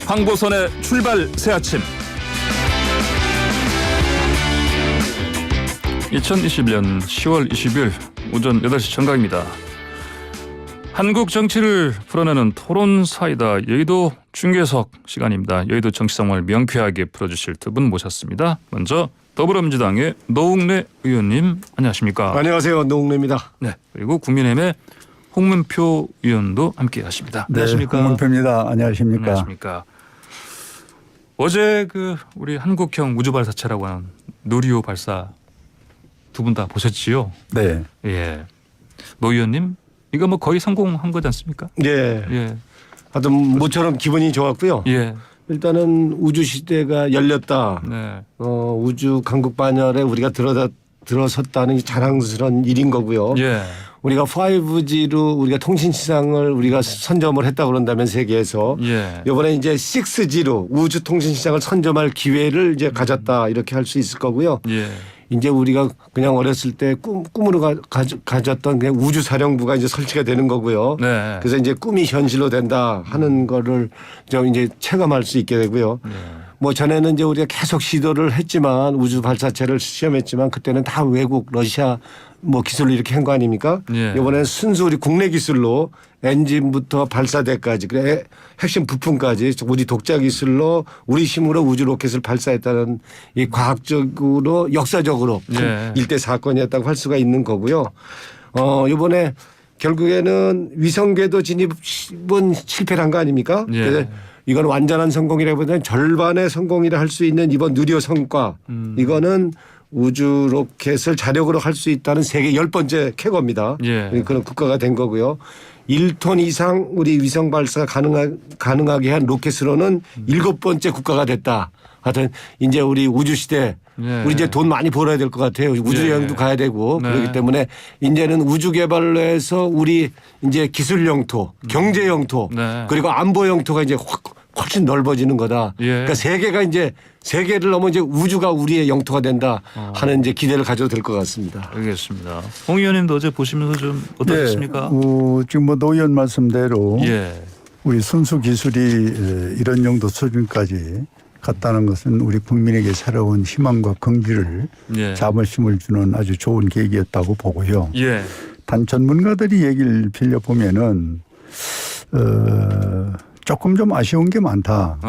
황보선의 출발 새아침. 2021년 10월 20일 오전 8시 정각입니다. 한국 정치를 풀어내는 토론 사이다 여의도 중계석 시간입니다. 여의도 정치 상황을 명쾌하게 풀어주실 두 분 모셨습니다. 먼저 더불어민주당의 노웅래 의원님 안녕하십니까? 안녕하세요. 노웅래입니다. 네, 그리고 국민의힘의 홍문표 의원도 함께하십니다. 네, 안녕하십니까? 홍문표입니다. 안녕하십니까? 안녕하십니까? 어제 우리 한국형 우주 발사체라고 하는 누리호 발사 두 분 다 보셨지요? 네. 예. 노 의원님 이거 뭐 거의 성공한 거지 않습니까? 예. 예. 하여튼 모처럼 기분이 좋았고요. 예. 일단은 우주 시대가 열렸다. 네. 우주 강국 반열에 우리가 들어섰다는 게 자랑스러운 일인 거고요. 예. 우리가 5G로 우리가 통신 시장을 우리가 선점을 했다 그런다면 세계에서 예. 이번에 이제 6G로 우주 통신 시장을 선점할 기회를 이제 가졌다 이렇게 할 수 있을 거고요. 예. 이제 우리가 그냥 어렸을 때 꿈으로 가졌던 그냥 우주사령부가 이제 설치가 되는 거고요. 네. 그래서 이제 꿈이 현실로 된다 하는 거를 좀 이제 체감할 수 있게 되고요. 예. 뭐 전에는 이제 우리가 계속 시도를 했지만 우주 발사체를 시험했지만 그때는 다 외국 러시아 뭐 기술로 이렇게 한 거 아닙니까? 예. 이번에는 순수 우리 국내 기술로 엔진부터 발사대까지 그래 핵심 부품까지 우리 독자 기술로 우리 힘으로 우주 로켓을 발사했다는 이 과학적으로 역사적으로 예. 일대 사건이었다고 할 수가 있는 거고요. 이번에 결국에는 위성궤도 진입은 실패를 한 거 아닙니까? 예. 그래서 이건 완전한 성공이라기보다는 절반의 성공이라 할 수 있는 이번 누리호 성과 이거는 우주 로켓을 자력으로 할 수 있다는 세계 10번째 쾌거입니다. 예. 그런 국가가 된 거고요. 1톤 이상 우리 위성 발사 가능하게 한 로켓으로는 7번째 국가가 됐다. 하여튼 이제 우리 우주 시대 예. 우리 이제 돈 많이 벌어야 될 것 같아요. 우주 여행도 예. 가야 되고 네. 그렇기 때문에 이제는 우주 개발로 해서 우리 이제 기술 영토, 경제 영토 네. 그리고 안보 영토가 이제 훨씬 넓어지는 거다. 예. 그러니까 세계를 넘어 이제 우주가 우리의 영토가 된다 하는 이제 기대를 가져도 될 것 같습니다. 알겠습니다. 홍 의원님도 어제 보시면서 좀 어떠셨습니까? 네. 지금 뭐 노 의원 말씀대로 예. 우리 순수 기술이 이런 정도 수준까지 갔다는 것은 우리 국민에게 새로운 희망과 긍지를 예. 자부심을 주는 아주 좋은 계기였다고 보고요. 예. 단 전문가들이 얘기를 빌려보면은 조금 좀 아쉬운 게 많다.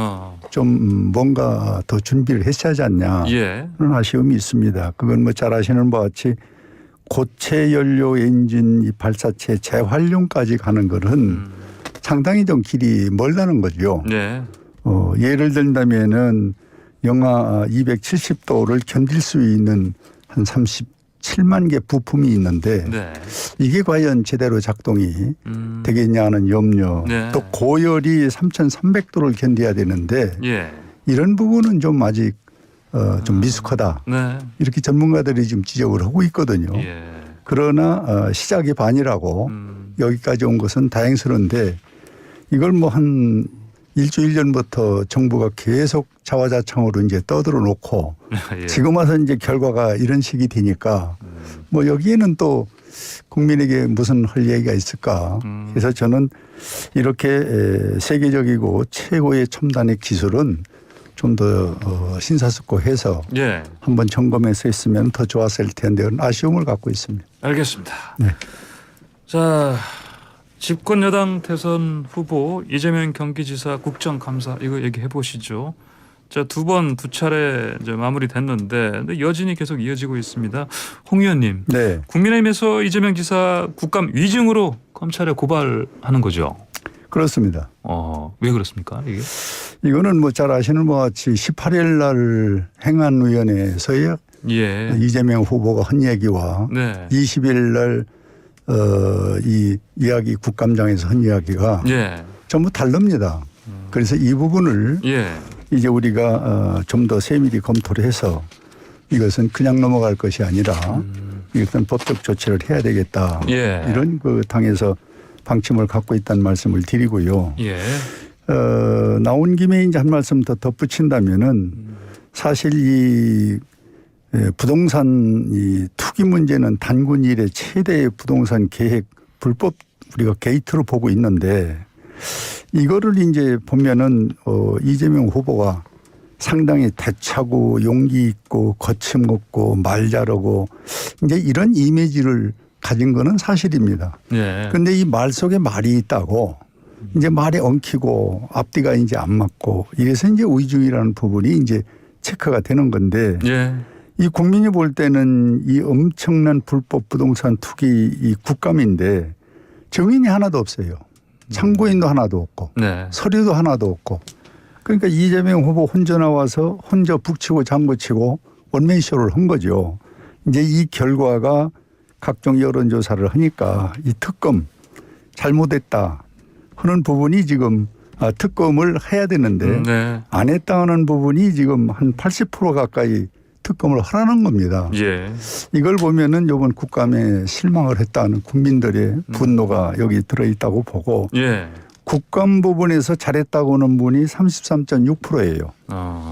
좀 뭔가 더 준비를 했어야 하지 않냐. 예. 그런 아쉬움이 있습니다. 그건 뭐 잘 아시는 바와 같이 고체 연료 엔진 이 발사체 재활용까지 가는 것은 상당히 좀 길이 멀다는 거죠. 네. 예를 들자면은 영하 270도를 견딜 수 있는 한 37만 개 부품이 있는데 네. 이게 과연 제대로 작동이 되겠냐 하는 염려. 네. 또 고열이 3,300도를 견뎌야 되는데 예. 이런 부분은 좀 아직 좀 미숙하다. 네. 이렇게 전문가들이 지금 지적을 하고 있거든요. 예. 그러나 시작이 반이라고 여기까지 온 것은 다행스러운데 이걸 뭐 한 일주일 전부터 정부가 계속 자화자찬으로 이제 떠들어 놓고 예. 지금 와서 이제 결과가 이런 식이 되니까 뭐 여기에는 또 국민에게 무슨 할 얘기가 있을까. 그래서 저는 이렇게 세계적이고 최고의 첨단의 기술은 좀 더 신사숙고해서 예. 한번 점검해서 했으면 더 좋았을 텐데 아쉬움을 갖고 있습니다. 알겠습니다. 네. 자, 집권 여당 대선 후보 이재명 경기지사 국정감사 이거 얘기해 보시죠. 자, 두 차례 이제 마무리됐는데 근데 여진이 계속 이어지고 있습니다. 홍 의원님, 네. 국민의힘에서 이재명 지사 국감 위증으로 검찰에 고발하는 거죠. 그렇습니다. 왜 그렇습니까? 이게? 이거는 뭐 잘 아시는 바와 같이 18일 날 행안위원회에서의 예. 이재명 후보가 한 얘기와 네. 20일 날 이 이야기 국감장에서 한 이야기가 예. 전부 다릅니다. 그래서 이 부분을 예. 이제 우리가 좀 더 세밀히 검토를 해서 이것은 그냥 넘어갈 것이 아니라 이것은 법적 조치를 해야 되겠다. 예. 이런 그 당에서 방침을 갖고 있다는 말씀을 드리고요. 예. 나온 김에 이제 한 말씀 더 덧붙인다면은 사실 이 부동산 이 투기 문제는 단군 이래 최대의 부동산 계획 불법 우리가 게이트로 보고 있는데 이거를 이제 보면은 이재명 후보가 상당히 대차고 용기 있고 거침없고 말 잘하고 이제 이런 이미지를 가진 거는 사실입니다. 예. 그런데 이 말 속에 말이 있다고 이제 말이 엉키고 앞뒤가 이제 안 맞고 이래서 이제 의중이라는 부분이 이제 체크가 되는 건데 예. 이 국민이 볼 때는 이 엄청난 불법 부동산 투기 이 국감인데 증인이 하나도 없어요. 참고인도 하나도 없고 네. 서류도 하나도 없고 그러니까 이재명 후보 혼자 나와서 혼자 북치고 장구치고 원맨쇼를 한 거죠. 이제 이 결과가 각종 여론조사를 하니까 이 특검 잘못했다 하는 부분이 지금 특검을 해야 되는데 네. 안 했다는 부분이 지금 한 80% 가까이 특검을 하라는 겁니다. 예. 이걸 보면은 이번 국감에 실망을 했다는 국민들의 분노가 여기 들어있다고 보고 예. 국감 부분에서 잘했다고 하는 분이 33.6%예요.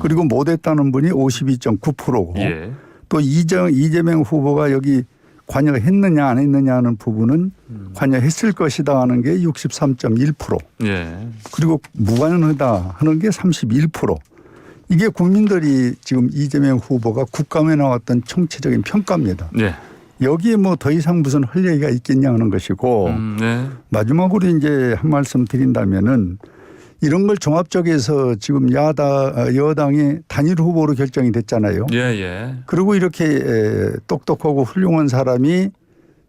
그리고 못했다는 분이 52.9%고 예. 또 이재명 후보가 여기 관여했느냐 안 했느냐 하는 부분은 관여했을 것이다 하는 게 63.1%. 예. 그리고 무관하다 하는 게 31%. 이게 국민들이 지금 이재명 후보가 국감에 나왔던 총체적인 평가입니다. 예. 여기에 뭐 더 이상 무슨 할 얘기가 있겠냐 하는 것이고 네. 마지막으로 이제 한 말씀 드린다면은 이런 걸 종합적에서 지금 여당이 단일 후보로 결정이 됐잖아요. 예. 예. 그리고 이렇게 똑똑하고 훌륭한 사람이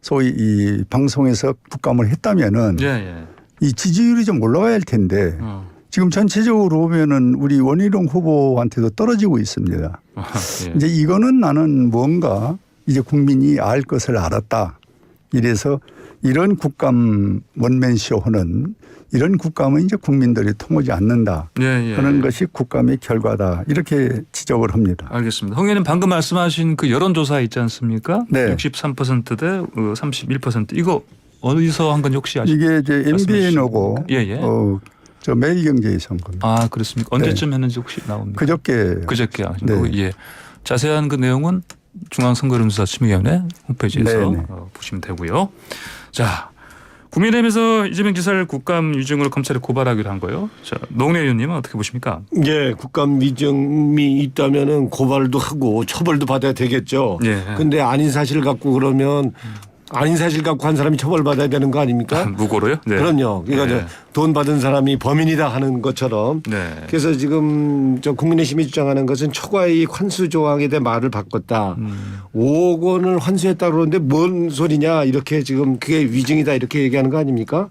소위 이 방송에서 국감을 했다면은 예. 예. 이 지지율이 좀 올라가야 할 텐데 지금 전체적으로 보면은 우리 원희룡 후보한테도 떨어지고 있습니다. 예. 이제 이거는 나는 뭔가 이제 국민이 알 것을 알았다. 이래서 이런 국감 원맨쇼 하는 이런 국감은 이제 국민들이 통하지 않는다 예. 예. 하는 것이 국감의 결과다. 이렇게 지적을 합니다. 알겠습니다. 홍 의원님 방금 말씀하신 그 여론조사 있지 않습니까? 네. 63%대 31% 이거 어디서 한 건 혹시 아십니까? 이게 이제 MBN하고 예, 예. 저 매일경제에서 한 겁니다. 아 그렇습니까? 언제쯤 했는지 혹시 나옵니까? 그저께 하신 네. 거고 예. 자세한 그 내용은 중앙선거인조사심의위원회 홈페이지에서 네네. 보시면 되고요. 자, 국민의힘에서 이재명 지사를 국감 위증으로 검찰에 고발하기로 한 거예요. 자, 노웅래 의원님은 어떻게 보십니까? 예, 국감 위증이 있다면은 고발도 하고 처벌도 받아야 되겠죠. 예. 근데 아닌 사실을 갖고 그러면 아닌 사실 갖고 한 사람이 처벌받아야 되는 거 아닙니까? 무고로요? 네. 그럼요. 그러니까 네. 돈 받은 사람이 범인이다 하는 것처럼. 네. 그래서 지금 저 국민의힘이 주장하는 것은 초과이익 환수 조항에 대해 말을 바꿨다. 5억 원을 환수했다 그러는데 뭔 소리냐 이렇게 지금 그게 위증이다 이렇게 얘기하는 거 아닙니까?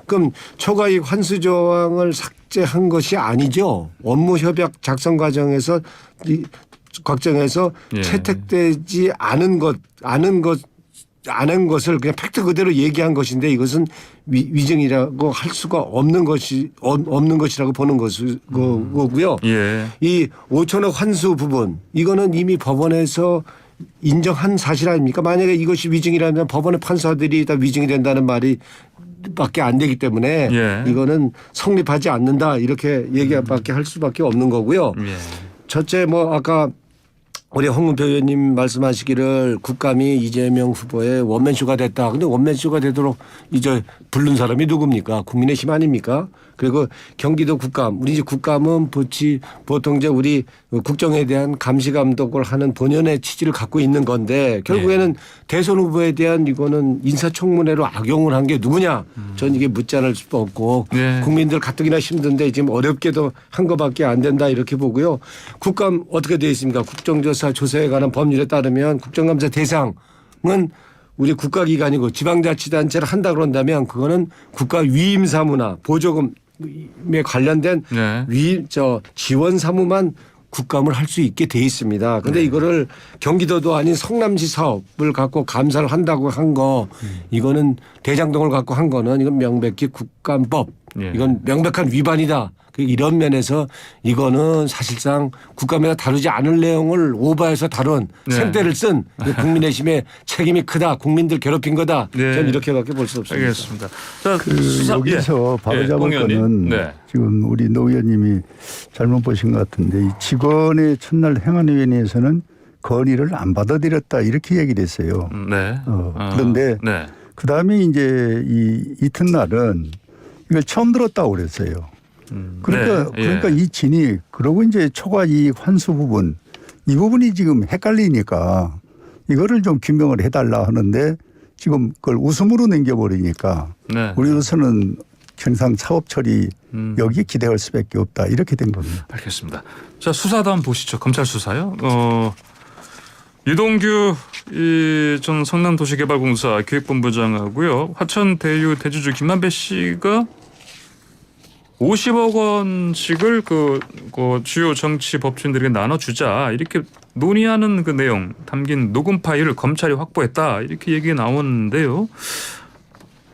그럼 초과이익 환수 조항을 삭제한 것이 아니죠. 업무 협약 작성 과정에서 과정에서 예. 채택되지 않은 않은 것을 그냥 팩트 그대로 얘기한 것인데 이것은 위증이라고 할 수가 없는 것이라고 보는 거고요. 예. 이 5천억 환수 부분 이거는 이미 법원에서 인정한 사실 아닙니까? 만약에 이것이 위증이라면 법원의 판사들이 다 위증이 된다는 말이 밖에 안 되기 때문에 예. 이거는 성립하지 않는다 이렇게 얘기밖에 할 수밖에 없는 거고요. 예. 첫째 뭐 아까 우리 홍문표 의원님 말씀하시기를 국감이 이재명 후보의 원맨쇼가 됐다. 근데 원맨쇼가 되도록 이제 부른 사람이 누굽니까? 국민의힘 아닙니까? 그리고 경기도 국감. 우리 이제 국감은 보통 이제 우리 국정에 대한 감시 감독을 하는 본연의 취지를 갖고 있는 건데 결국에는 대선 후보에 대한 이거는 인사청문회로 악용을 한 게 누구냐? 전 이게 묻지 않을 수도 없고 국민들 가뜩이나 힘든데 지금 어렵게도 한 것밖에 안 된다 이렇게 보고요. 국감 어떻게 되어 있습니까? 국정조사 조사에 관한 법률에 따르면 국정감사 대상은 우리 국가기관이고 지방자치단체를 한다 그런다면 그거는 국가위임사무나 보조금에 관련된 지원 사무만 국감을 할 수 있게 돼 있습니다. 그런데 이거를 경기도도 아닌 성남시 사업을 갖고 감사를 한다고 한 거 이거는 대장동을 갖고 한 거는 이건 명백히 국감법 이건 명백한 위반이다. 이런 면에서 이거는 사실상 국감에서 다루지 않을 내용을 오버해서 다룬 생떼를 쓴 국민의힘의 책임이 크다. 국민들 괴롭힌 거다. 저는 이렇게밖에 볼 수 없습니다. 알겠습니다. 자, 여기서 바로 잡을 거는 지금 우리 노 의원님이 잘못 보신 것 같은데 이 직원의 첫날 행안위원회에서는 건의를 안 받아들였다 이렇게 얘기를 했어요. 그런데 그다음에 이제 이 이튿날은 이걸 처음 들었다고 그랬어요. 그러니까 네. 그러니까 이 진이 그러고 이제 초과 이익 환수 부분 이 부분이 지금 헷갈리니까 이거를 좀 규명을 해달라 하는데 지금 그걸 웃음으로 넘겨버리니까 네. 우리로서는 현상 사업 처리 여기에 기대할 수밖에 없다 이렇게 된 겁니다. 알겠습니다. 자, 수사도 한번 보시죠. 검찰 수사요. 유동규 전 성남도시개발공사 기획본부장하고요. 화천 대유 대주주 김만배 씨가 50억 원씩을 그 주요 정치 법조인들에게 나눠주자 이렇게 논의하는 그 내용 담긴 녹음 파일을 검찰이 확보했다 이렇게 얘기가 나오는데요.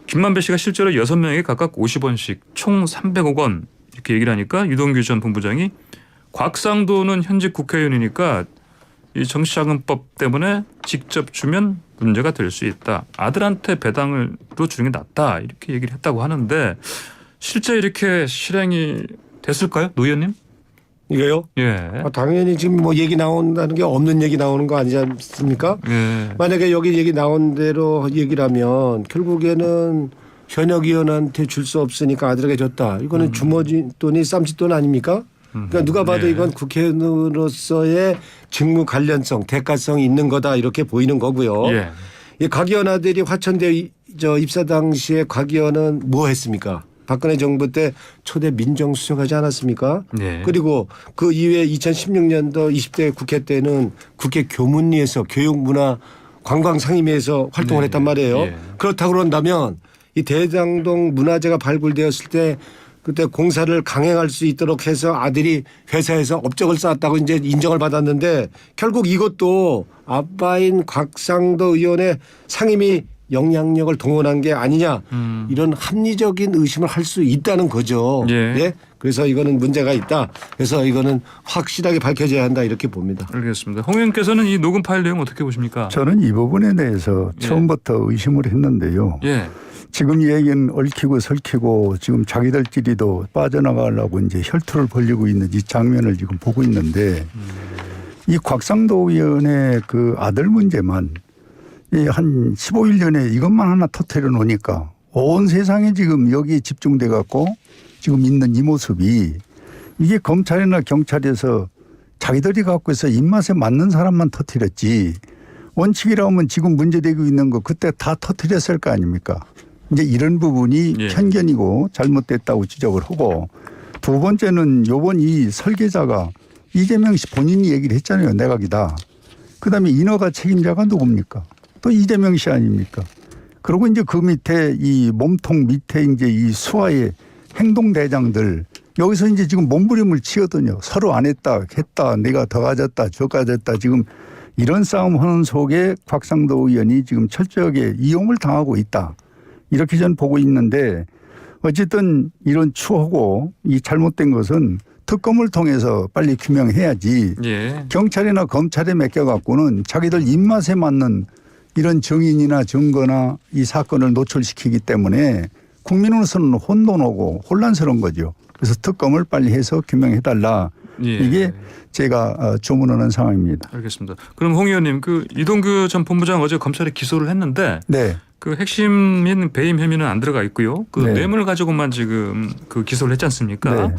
김만배 씨가 실제로 6명에게 각각 50원씩 총 300억 원 이렇게 얘기를 하니까 유동규 전 본부장이 곽상도는 현직 국회의원이니까 이 정치자금법 때문에 직접 주면 문제가 될 수 있다. 아들한테 배당으로 주는 게 낫다 이렇게 얘기를 했다고 하는데 실제 이렇게 실행이 됐을까요? 노 의원님? 이거요? 예. 당연히 지금 뭐 얘기 나온다는 게 없는 얘기 나오는 거 아니지 않습니까? 예. 만약에 여기 얘기 나온 대로 얘기를 하면 결국에는 현역 의원한테 줄 수 없으니까 아들에게 줬다. 이거는 주머니 쌈짓돈 아닙니까? 그러니까 누가 봐도 예. 이건 국회의원으로서의 직무 관련성, 대가성이 있는 거다 이렇게 보이는 거고요. 예. 이 곽 의원 아들이 화천대 입사 당시에 곽 의원은 뭐 했습니까? 박근혜 정부 때 초대 민정수석하지 않았습니까? 네. 그리고 그 이후에 2016년도 20대 국회 때는 국회 교문위에서 교육문화관광상임위에서 활동을 네. 했단 말이에요. 예. 그렇다고 그런다면 이 대장동 문화재가 발굴되었을 때 그때 공사를 강행할 수 있도록 해서 아들이 회사에서 업적을 쌓았다고 이제 인정을 받았는데 결국 이것도 아빠인 곽상도 의원의 상임위 영향력을 동원한 게 아니냐 이런 합리적인 의심을 할 수 있다는 거죠. 예. 그래서 이거는 문제가 있다. 그래서 이거는 확실하게 밝혀져야 한다 이렇게 봅니다. 알겠습니다. 홍 의원께서는 이 녹음 파일 내용 어떻게 보십니까? 저는 이 부분에 대해서 처음부터 의심을 했는데요. 예. 지금 이 얘기는 얽히고 설키고 지금 자기들끼리도 빠져나가려고 이제 혈투를 벌이고 있는 이 장면을 지금 보고 있는데 이 곽상도 의원의 그 아들 문제만 이 한 15일 전에 이것만 하나 터뜨려 놓으니까 온 세상에 지금 여기에 집중돼 갖고 지금 있는 이 모습이 이게 검찰이나 경찰에서 자기들이 갖고 있어 입맛에 맞는 사람만 터뜨렸지 원칙이라면 지금 문제되고 있는 거 그때 다 터뜨렸을 거 아닙니까? 이제 이런 부분이 예. 편견이고 잘못됐다고 지적을 하고 두 번째는 요번 이 설계자가 이재명 씨 본인이 얘기를 했잖아요. 내각이다. 그다음에 인허가 책임자가 누굽니까? 또 이재명 씨 아닙니까? 그리고 이제 그 밑에 이 몸통 밑에 이제 이 수하의 행동대장들 여기서 이제 지금 몸부림을 치거든요. 서로 안 했다, 했다, 내가 더 가졌다, 저 가졌다. 지금 이런 싸움 하는 속에 곽상도 의원이 지금 철저하게 이용을 당하고 있다. 이렇게 저는 보고 있는데 어쨌든 이런 추호고 이 잘못된 것은 특검을 통해서 빨리 규명해야지 예. 경찰이나 검찰에 맡겨갖고는 자기들 입맛에 맞는 이런 증인이나 증거나 이 사건을 노출시키기 때문에 국민으로서는 혼돈하고 혼란스러운 거죠. 그래서 특검을 빨리 해서 규명해달라. 예. 이게 제가 주문하는 상황입니다. 알겠습니다. 그럼 홍 의원님 그 유동규 전 본부장 어제 검찰에 기소를 했는데 네. 그 핵심인 배임 혐의는 안 들어가 있고요. 그 네. 뇌물 가지고만 지금 그 기소를 했지 않습니까? 네.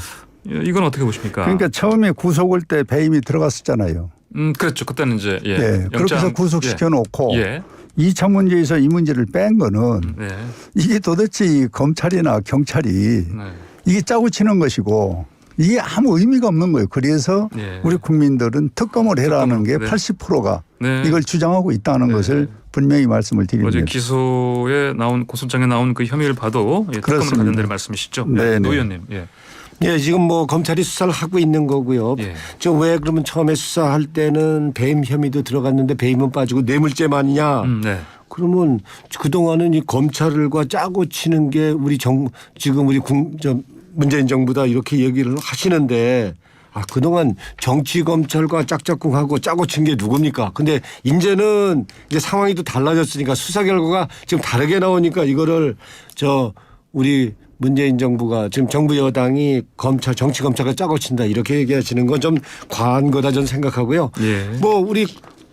이건 어떻게 보십니까? 그러니까 처음에 구속을 때 배임이 들어갔었잖아요. 그렇죠. 그때는 이제 예. 네. 그렇게 해서 구속시켜 놓고 예. 2차 문제에서 이 문제를 뺀 거는 네. 이게 도대체 이 검찰이나 경찰이 네. 이게 짜고 치는 것이고 이게 아무 의미가 없는 거예요. 그래서 예. 우리 국민들은 특검을 해라는 게 네. 80%가 네. 이걸 주장하고 있다는 네. 것을 분명히 말씀을 드립니다. 어제 기소에 나온 고소장에 나온 그 혐의를 봐도 예, 특검을 그렇습니다. 관련된 말씀이시죠? 네, 노 네. 의원님. 예. 예, 지금 뭐 검찰이 수사를 하고 있는 거고요. 예. 저 왜 그러면 처음에 수사할 때는 배임 혐의도 들어갔는데 배임은 빠지고 뇌물죄만이냐? 네. 그러면 그동안은 이 검찰과 짜고 치는 게 우리 지금 우리 문재인 정부다 이렇게 얘기를 하시는데 그동안 정치 검찰과 짝짝꿍하고 짜고 친 게 누굽니까? 근데 이제는 이제 상황이 또 달라졌으니까 수사 결과가 지금 다르게 나오니까 이거를 우리 문재인 정부가 지금 정부 여당이 정치 검찰과 짜고 친다 이렇게 얘기하시는 건 좀 과한 거다 저는 생각하고요. 예. 뭐 우리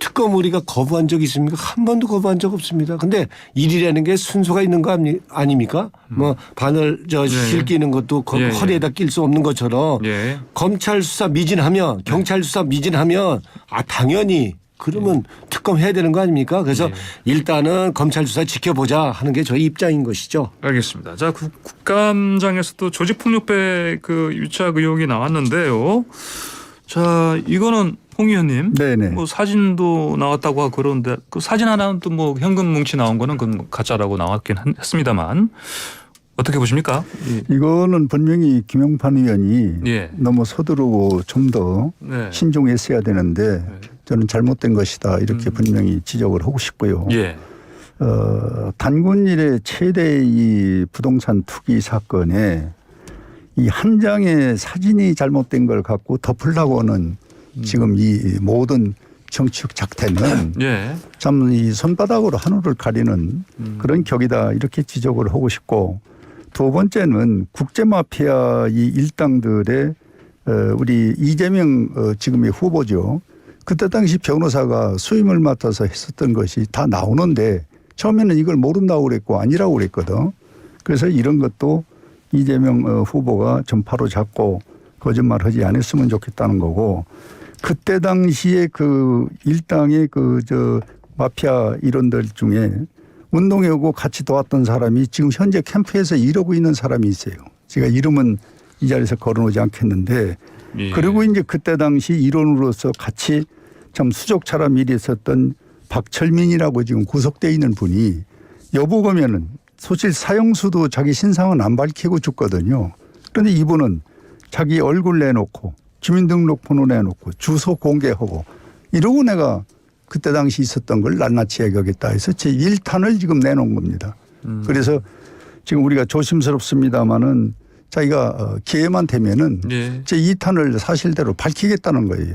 특검 우리가 거부한 적 있습니까? 한 번도 거부한 적 없습니다. 근데 일이라는 게 순서가 있는 거 아닙니까? 뭐 바늘 실 끼는 것도 허리에다 낄 수 없는 것처럼 예. 검찰 수사 미진하면 경찰 수사 미진하면 당연히 그러면 특검해야 되는 거 아닙니까? 그래서 일단은 검찰 수사 지켜보자 하는 게 저희 입장인 것이죠. 알겠습니다. 자, 국감장에서도 조직폭력배 그 유착 의혹이 나왔는데요. 자, 이거는 홍 의원님, 네네. 뭐 사진도 나왔다고 하고 그러는데 그 사진 하나는 또 뭐 현금 뭉치 나온 거는 그건 가짜라고 나왔긴 했습니다만 어떻게 보십니까? 이거는 분명히 김용판 의원이 예. 너무 서두르고 좀 더 네. 신중했어야 되는데 저는 잘못된 것이다 이렇게 분명히 지적을 하고 싶고요. 예. 단군 이래 최대 이 부동산 투기 사건에 이 한 장의 사진이 잘못된 걸 갖고 덮으려고 하는 지금 이 모든 정치적 작태는 예. 참 이 손바닥으로 하늘을 가리는 그런 격이다 이렇게 지적을 하고 싶고 두 번째는 국제마피아 이 일당들의 우리 이재명 지금의 후보죠. 그때 당시 변호사가 수임을 맡아서 했었던 것이 다 나오는데 처음에는 이걸 모른다고 그랬고 아니라고 그랬거든. 그래서 이런 것도 이재명 후보가 좀 바로 잡고 거짓말하지 않았으면 좋겠다는 거고 그때 당시에 그 일당의 마피아 일원들 중에 운동회 오고 같이 도왔던 사람이 지금 현재 캠프에서 이러고 있는 사람이 있어요. 제가 이름은 이 자리에서 거론하지 않겠는데 예. 그리고 이제 그때 당시 일원으로서 같이 참 수족처럼 일이 있었던 박철민이라고 지금 구속되어 있는 분이 여보고면은 소실 사형수도 자기 신상은 안 밝히고 죽거든요. 그런데 이분은 자기 얼굴 내놓고 주민등록번호 내놓고 주소 공개하고 이러고 내가 그때 당시 있었던 걸 낱낱이 얘기하겠다 해서 제1탄을 지금 내놓은 겁니다. 그래서 지금 우리가 조심스럽습니다마는 자기가 기회만 되면은 예. 제2탄을 사실대로 밝히겠다는 거예요.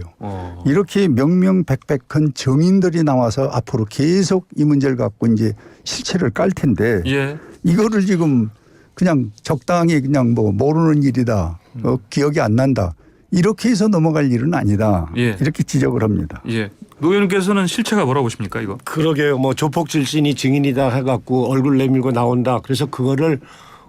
이렇게 명명백백한 정인들이 나와서 앞으로 계속 이 문제를 갖고 이제 실체를 깔 텐데 예. 이거를 지금 그냥 적당히 그냥 뭐 모르는 일이다. 기억이 안 난다. 이렇게 해서 넘어갈 일은 아니다. 예. 이렇게 지적을 합니다. 예. 노 의원께서는 실체가 뭐라고 보십니까 이거? 그러게요. 뭐 조폭 출신이 증인이다 해갖고 얼굴 내밀고 나온다. 그래서 그거를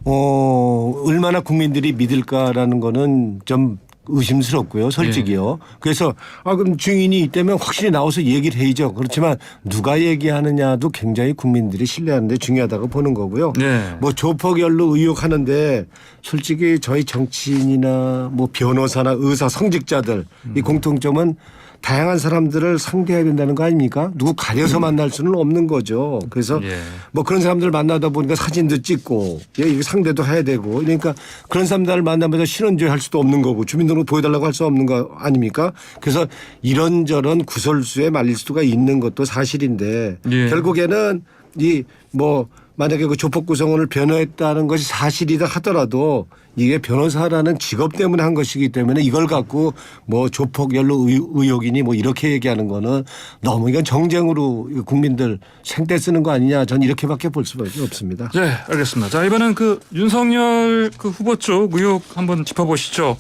얼마나 국민들이 믿을까라는 거는 좀 의심스럽고요. 솔직히요. 그래서 그럼 증인이 있다면 확실히 나와서 얘기를 해야죠. 그렇지만 누가 얘기하느냐도 굉장히 국민들이 신뢰하는 데 중요하다고 보는 거고요. 네. 뭐 조폭 연루 의혹하는데 솔직히 저희 정치인이나 뭐 변호사나 의사 성직자들 이 공통점은 다양한 사람들을 상대해야 된다는 거 아닙니까? 누구 가려서 만날 수는 없는 거죠. 그래서 예. 뭐 그런 사람들 만나다 보니까 사진도 찍고 이게 상대도 해야 되고 그러니까 그런 사람들을 만나면서 신원조회 할 수도 없는 거고 주민등록 보여달라고 할 수 없는 거 아닙니까? 그래서 이런저런 구설수에 말릴 수가 있는 것도 사실인데 예. 결국에는 이 뭐 만약에 그 조폭 구성원을 변호했다는 것이 사실이다 하더라도 이게 변호사라는 직업 때문에 한 것이기 때문에 이걸 갖고 뭐 조폭 연루 의혹이니 뭐 이렇게 얘기하는 거는 너무 이건 정쟁으로 국민들 생떼 쓰는 거 아니냐 전 이렇게밖에 볼 수밖에 없습니다. 네, 알겠습니다. 자, 이번엔 그 윤석열 그 후보 쪽 의혹 한번 짚어보시죠.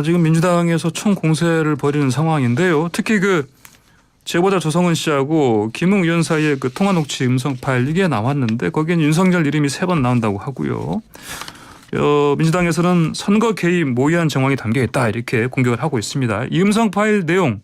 지금 민주당에서 총 공세를 벌이는 상황인데요. 특히 그 제보자 조성은 씨하고 김웅 의원 사이의 그 통화 녹취 음성 파일 이게 나왔는데 거기엔 윤석열 이름이 3번 나온다고 하고요. 민주당에서는 선거 개입 모의한 정황이 담겨 있다 이렇게 공격을 하고 있습니다. 이 음성 파일 내용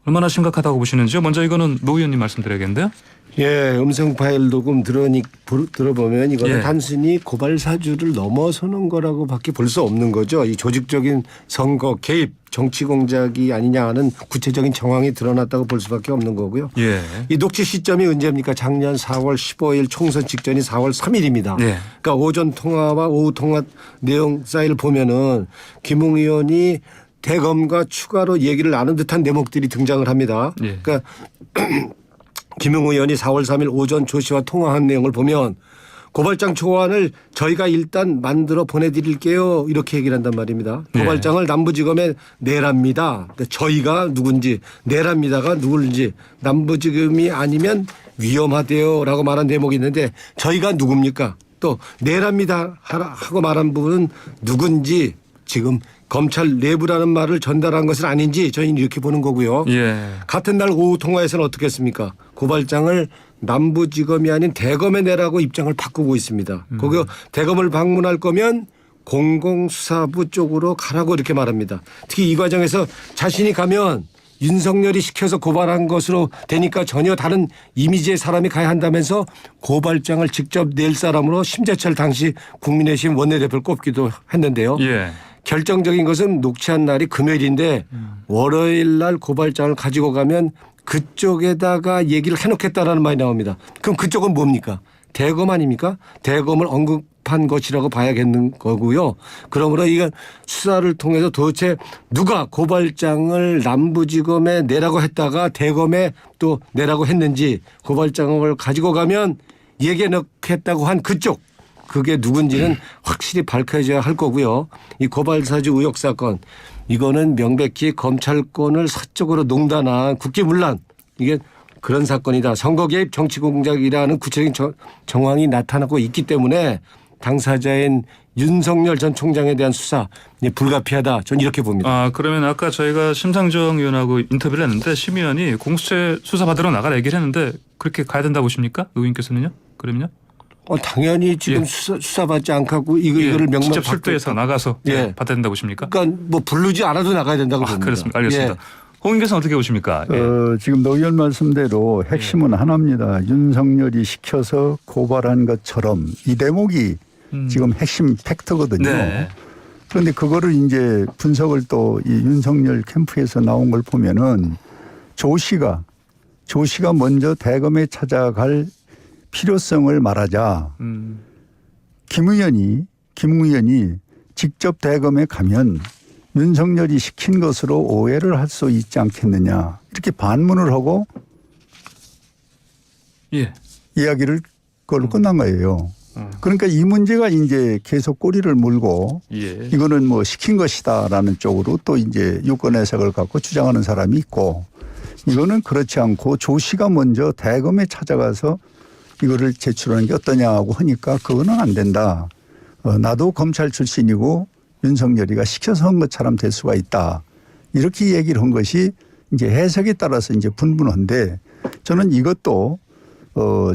얼마나 심각하다고 보시는지요? 먼저 이거는 노 의원님 말씀드려야겠는데요. 예, 음성 파일 녹음 들어보면 이거는 예. 단순히 고발 사주를 넘어서는 거라고밖에 볼 수 없는 거죠. 이 조직적인 선거 개입, 정치 공작이 아니냐 하는 구체적인 정황이 드러났다고 볼 수밖에 없는 거고요. 예. 이 녹취 시점이 언제입니까? 작년 4월 15일 총선 직전이 4월 3일입니다. 예. 그러니까 오전 통화와 오후 통화 내용 사이를 보면은 김웅 의원이 대검과 추가로 얘기를 나눈 듯한 대목들이 등장을 합니다. 예. 그러니까 김웅 의원이 4월 3일 오전 조 씨와 통화한 내용을 보면 고발장 초안을 저희가 일단 만들어 보내드릴게요. 이렇게 얘기를 한단 말입니다. 고발장을 남부지검에 내랍니다. 그러니까 저희가 누군지 내랍니다가 누굴지 남부지검이 아니면 위험하대요 라고 말한 대목이 있는데 저희가 누굽니까? 또 내랍니다 하고 말한 부분은 누군지 지금 검찰 내부라는 말을 전달한 것은 아닌지 저희는 이렇게 보는 거고요. 예. 같은 날 오후 통화에서는 어떻게 했습니까? 고발장을 남부지검이 아닌 대검에 내라고 입장을 바꾸고 있습니다. 거기 대검을 방문할 거면 공공수사부 쪽으로 가라고 이렇게 말합니다. 특히 이 과정에서 자신이 가면 윤석열이 시켜서 고발한 것으로 되니까 전혀 다른 이미지의 사람이 가야 한다면서 고발장을 직접 낼 사람으로 심재철 당시 국민의힘 원내대표를 꼽기도 했는데요. 예. 결정적인 것은 녹취한 날이 금요일인데 월요일 날 고발장을 가지고 가면 그쪽에다가 얘기를 해놓겠다라는 말이 나옵니다. 그럼 그쪽은 뭡니까? 대검 아닙니까? 대검을 언급한 것이라고 봐야겠는 거고요. 그러므로 이건 수사를 통해서 도대체 누가 고발장을 남부지검에 내라고 했다가 대검에 또 내라고 했는지 고발장을 가지고 가면 얘기해 놓겠다고 한 그쪽 그게 누군지는 확실히 밝혀져야 할 거고요. 이 고발사주 의혹 사건 이거는 명백히 검찰권을 사적으로 농단한 국기문란 이게 그런 사건이다. 선거 개입 정치 공작이라는 구체적인 정황이 나타나고 있기 때문에 당사자인 윤석열 전 총장에 대한 수사 불가피하다. 저는 이렇게 봅니다. 아 그러면 아까 저희가 심상정 의원하고 인터뷰를 했는데 심 의원이 공수처 수사 받으러 나가라 얘기를 했는데 그렇게 가야 된다고 보십니까? 의원께서는요? 그러면요? 당연히 지금 예. 수사받지 않고 이거를 명명 직접 출두해서 나가서 예. 받아야 된다고 보십니까? 그러니까 뭐 부르지 않아도 나가야 된다고 봅니다. 그렇습니다. 알겠습니다. 예. 홍 의원께서는 어떻게 보십니까? 예. 지금 노 의원 말씀대로 핵심은 하나입니다. 윤석열이 시켜서 고발한 것처럼 이 대목이 지금 핵심 팩트거든요. 네. 그런데 그거를 이제 분석을 또 이 윤석열 캠프에서 나온 걸 보면은 조 씨가 먼저 대검에 찾아갈 필요성을 말하자 김 의원이 직접 대검에 가면 윤석열이 시킨 것으로 오해를 할 수 있지 않겠느냐 이렇게 반문을 하고 예. 이야기를 그걸로 끝난 거예요. 그러니까 이 문제가 이제 계속 꼬리를 물고 예. 이거는 뭐 시킨 것이다라는 쪽으로 또 이제 유권 해석을 갖고 주장하는 사람이 있고 이거는 그렇지 않고 조 씨가 먼저 대검에 찾아가서 이거를 제출하는 게 어떠냐고 하니까 그거는 안 된다. 나도 검찰 출신이고 윤석열이가 시켜서 한 것처럼 될 수가 있다. 이렇게 얘기를 한 것이 이제 해석에 따라서 이제 분분한데 저는 이것도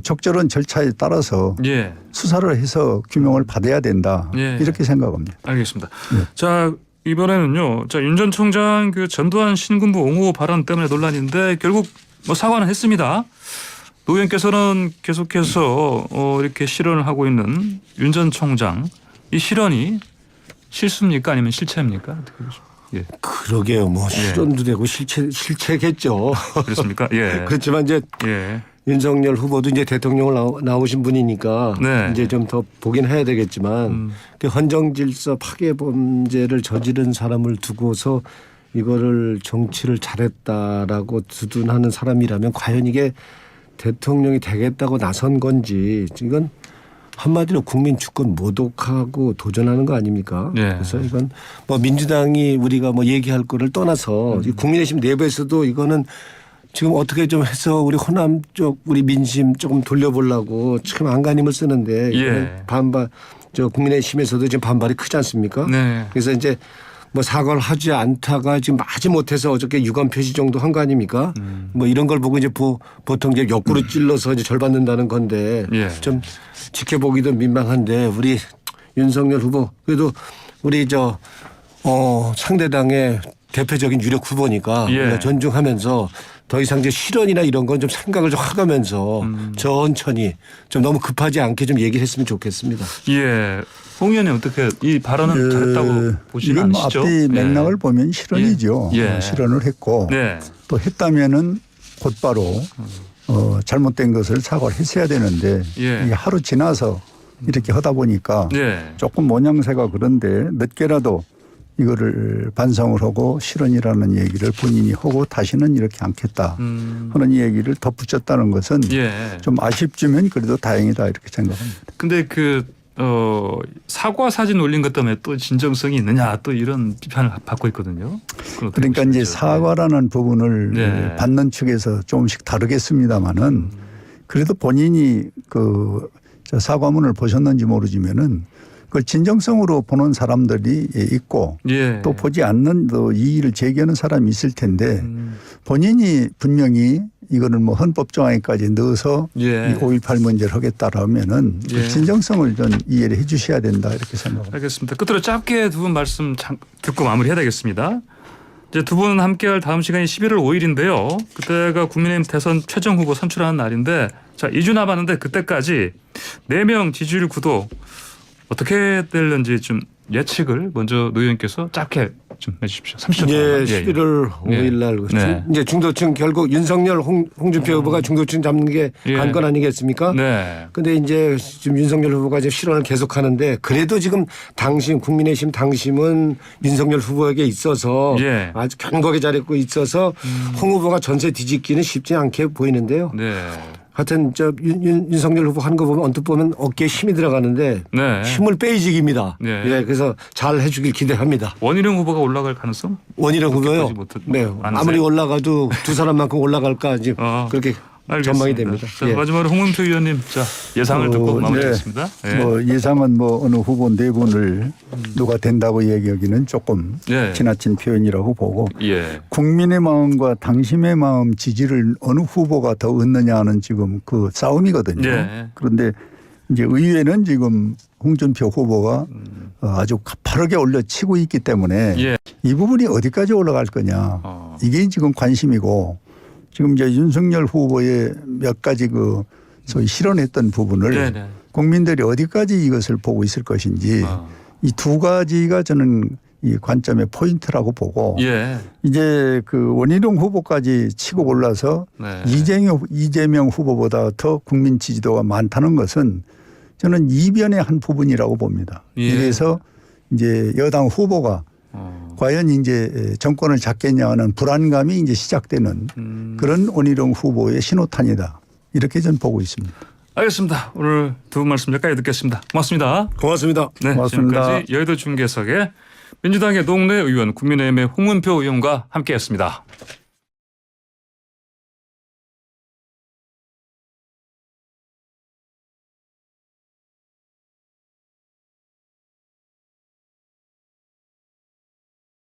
적절한 절차에 따라서 예. 수사를 해서 규명을 받아야 된다. 예. 이렇게 생각합니다. 알겠습니다. 네. 자 이번에는요. 자 윤 전 총장 그 전두환 신군부 옹호 발언 때문에 논란인데 결국 뭐 사과는 했습니다. 노 의원께서는 계속해서 이렇게 실언을 하고 있는 윤 전 총장 이 실언이 실수입니까 아니면 실체입니까? 어떻게 보십니까? 예. 그러게요. 뭐 실언도 되고 실체겠죠. 그렇습니까? 예. 그렇지만 이제 예. 윤석열 후보도 이제 대통령을 나오신 분이니까 네. 이제 좀 더 보긴 해야 되겠지만 그 헌정질서 파괴 범죄를 저지른 사람을 두고서 이거를 정치를 잘했다라고 두둔하는 사람이라면 과연 이게 대통령이 되겠다고 나선 건지 이건 한마디로 국민 주권 모독하고 도전하는 거 아닙니까? 네. 그래서 이건 뭐 민주당이 우리가 뭐 얘기할 거를 떠나서 국민의힘 내부에서도 이거는 지금 어떻게 좀 해서 우리 호남 쪽 우리 민심 조금 돌려보려고 참 안간힘을 쓰는데 예. 반발 국민의힘에서도 지금 반발이 크지 않습니까? 네. 그래서 이제 뭐 사과를 하지 않다가 지금 하지 못해서 어저께 유감 표시 정도 한 거 아닙니까? 뭐 이런 걸 보고 이제 보통 이제 옆구리 찔러서 이제 절 받는다는 건데 예. 좀 지켜보기도 민망한데 우리 윤석열 후보 그래도 우리 상대당의 대표적인 유력 후보니까 예. 우리가 존중하면서 더 이상 이제 실언이나 이런 건 좀 생각을 좀 하면서 천천히 좀 너무 급하지 않게 좀 얘기를 했으면 좋겠습니다. 예. 홍 의원님 어떻게 이 발언은 잘했다고 보시는 이건 뭐 않으시죠? 앞뒤 맥락을 예. 보면 실언이죠. 예. 실언을 했고 네. 또 했다면은 곧바로 잘못된 것을 사과를 했어야 되는데 예. 이게 하루 지나서 이렇게 하다 보니까 네. 조금 모양새가 그런데 늦게라도 이거를 반성을 하고 실언이라는 얘기를 본인이 하고 다시는 이렇게 않겠다 하는 얘기를 덧붙였다는 것은 예. 좀 아쉽지만 그래도 다행이다 이렇게 생각합니다. 근데 사과 사진 올린 것 때문에 또 진정성이 있느냐 또 이런 비판을 받고 있거든요. 그러니까 이제 사과라는 부분을 네. 받는 측에서 조금씩 다르겠습니다만은 그래도 본인이 저 사과문을 보셨는지 모르지만은 그걸 진정성으로 보는 사람들이 있고 예. 또 보지 않는 또 이의를 제기하는 사람이 있을 텐데 본인이 분명히 이거는 뭐 헌법 조항에까지 넣어서 예. 이 5.18 문제를 하겠다라면은 그 예. 진정성을 좀 이해를 해 주셔야 된다 이렇게 생각합니다. 알겠습니다. 끝으로 짧게 두 분 말씀 듣고 마무리해야 되겠습니다. 이제 두 분 함께할 다음 시간이 11월 5일인데요. 그때가 국민의힘 대선 최종 후보 선출하는 날인데 자 2주 남았는데 그때까지 4명 지지율 구도 어떻게 될는지 좀 예측을 먼저 노 의원께서 짧게 좀 해주십시오. 30초 동안. 이제 11월 5일 날 네. 이제 중도층 결국 윤석열 홍준표 후보가 중도층 잡는 게 예. 관건 아니겠습니까? 네. 근데 이제 지금 윤석열 후보가 이제 실언을 계속하는데 그래도 지금 당심 국민의힘 당심은 윤석열 후보에게 있어서 예. 아주 견고하게 잘했고 있어서 홍 후보가 전세 뒤집기는 쉽지 않게 보이는데요. 네. 하여튼 저 윤석열 후보 한 거 보면 언뜻 보면 어깨에 힘이 들어가는데 네. 힘을 빼이직입니다. 네. 예, 그래서 잘 해주길 기대합니다. 원희룡 후보가 올라갈 가능성? 원희룡 후보요. 네, 안 아무리 하세요? 올라가도 두 사람만큼 올라갈까 이제 그렇게 알겠습니다. 전망이 됩니다. 자, 예. 마지막으로 홍문표 의원님 자 예상을 듣고 마무리하겠습니다. 예. 뭐 예상은 뭐 어느 후보 네 분을 누가 된다고 얘기하기는 조금 예. 지나친 표현이라고 보고 예. 국민의 마음과 당심의 마음 지지를 어느 후보가 더 얻느냐는 지금 그 싸움이거든요. 예. 그런데 이제 의회는 지금 홍준표 후보가 아주 가파르게 올려치고 있기 때문에 예. 이 부분이 어디까지 올라갈 거냐 이게 지금 관심이고 지금 이제 윤석열 후보의 몇 가지 그 소위 실언했던 부분을 네네. 국민들이 어디까지 이것을 보고 있을 것인지 이 두 가지가 저는 이 관점의 포인트라고 보고 예. 이제 그 원희룡 후보까지 치고 올라서 네. 이재명 후보보다 더 국민 지지도가 많다는 것은 저는 이변의 한 부분이라고 봅니다. 예. 이래서 이제 여당 후보가 과연 이제 정권을 잡겠냐 하는 불안감이 이제 시작되는 그런 원희룡 후보의 신호탄이다. 이렇게 저는 보고 있습니다. 알겠습니다. 오늘 두 분 말씀 여기까지 듣겠습니다. 고맙습니다. 고맙습니다. 네, 고맙습니다. 지금까지 여의도 중계석의 민주당의 노웅래 의원, 국민의힘의 홍문표 의원과 함께했습니다.